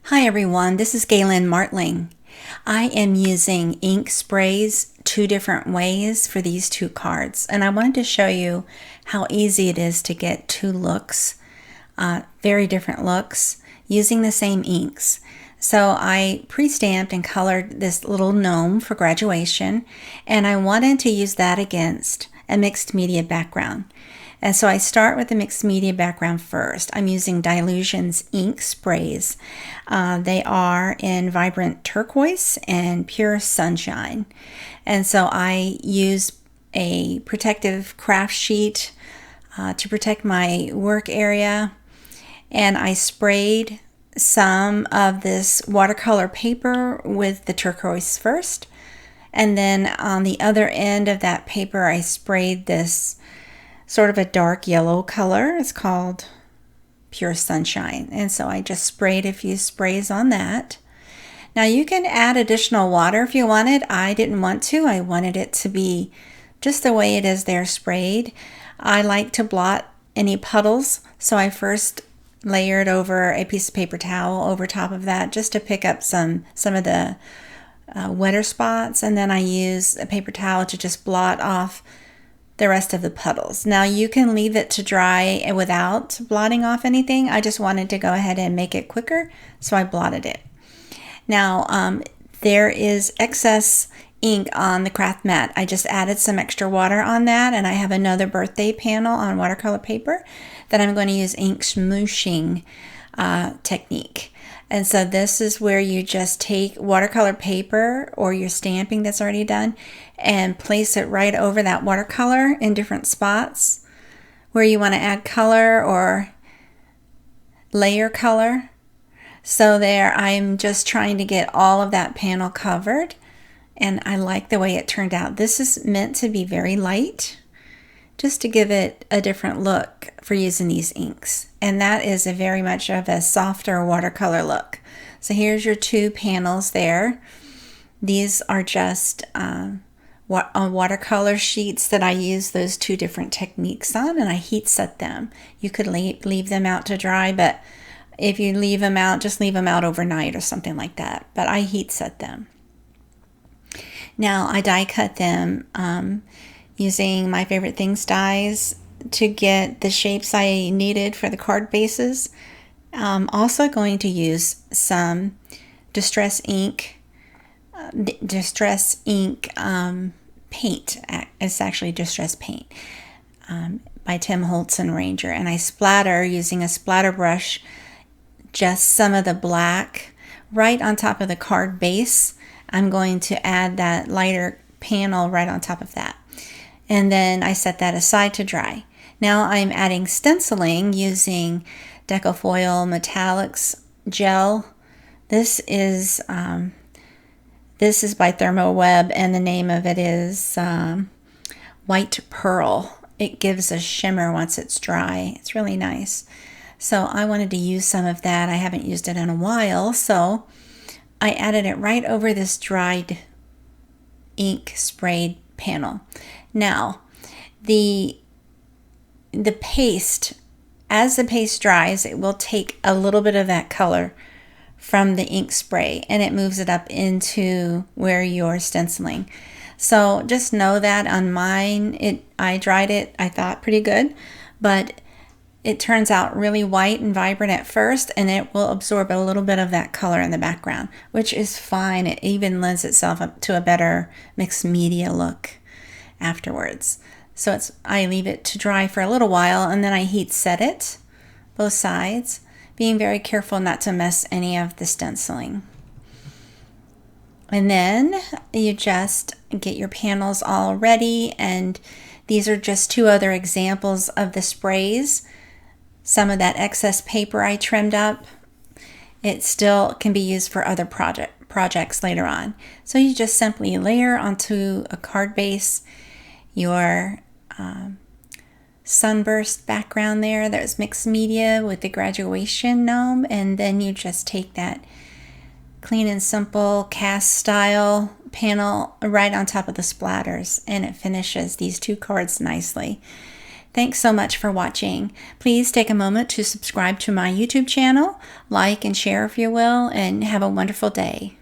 Hi everyone, this is Galen Martling. I am using ink sprays two different ways for these two cards, and I wanted to show you how easy it is to get two looks, very different looks, using the same inks. So I pre-stamped and colored this little gnome for graduation, and I wanted to use that against a mixed media background. And so I start with the mixed media background first. I'm using Dylusion's ink sprays. They are in vibrant turquoise and pure sunshine. And so I use a protective craft sheet to protect my work area. And I sprayed some of this watercolor paper with the turquoise first. And then on the other end of that paper, I sprayed this sort of a dark yellow color. It's called Pure Sunshine. And so I just sprayed a few sprays on that. Now you can add additional water if you wanted. I didn't want to. I wanted it to be just the way it is there sprayed. I like to blot any puddles. So I first layered over a piece of paper towel over top of that just to pick up some of the wetter spots. And then I use a paper towel to just blot off the rest of the puddles. Now you can leave it to dry without blotting off anything. I just wanted to go ahead and make it quicker, so I blotted it. Now there is excess ink on the craft mat. I just added some extra water on that, and I have another birthday panel on watercolor paper that I'm going to use ink smooshing technique. And so this is where you just take watercolor paper or your stamping that's already done and place it right over that watercolor in different spots where you want to add color or layer color. So there, I'm just trying to get all of that panel covered, and I like the way it turned out. This is meant to be very light, just to give it a different look for using these inks. And that is a very much of a softer watercolor look. So here's your two panels there. These are just watercolor sheets that I use those two different techniques on, and I heat set them. You could leave them out to dry, but if you leave them out, just leave them out overnight or something like that. But I heat set them. Now I die cut them using my favorite things dies to get the shapes I needed for the card bases. I'm also going to use some Distress Ink paint. It's actually Distress Paint by Tim Holtz and Ranger, and I splatter using a splatter brush just some of the black right on top of the card base. I'm going to add that lighter panel right on top of that. And then I set that aside to dry. Now I'm adding stenciling using Deco foil metallix gel. This is by ThermoWeb, and the name of it is White Pearl. It gives a shimmer once it's dry. It's really nice. So I wanted to use some of that. I haven't used it in a while, so I added it right over this dried ink sprayed panel. Now, the paste, as the paste dries, it will take a little bit of that color from the ink spray and it moves it up into where you're stenciling. So just know that on mine, I dried it, I thought pretty good, but it turns out really white and vibrant at first, and it will absorb a little bit of that color in the background, which is fine. It even lends itself up to a better mixed media look afterwards. So I leave it to dry for a little while, and then I heat set it, both sides, being very careful not to mess any of the stenciling. And then you just get your panels all ready, and these are just two other examples of the sprays. Some of that excess paper I trimmed up, it still can be used for other projects later on. So you just simply layer onto a card base your sunburst background there. There's mixed media with the graduation gnome, and then you just take that clean and simple cast style panel right on top of the splatters, and it finishes these two cards nicely. Thanks so much for watching. Please take a moment to subscribe to my YouTube channel, like and share if you will, and have a wonderful day.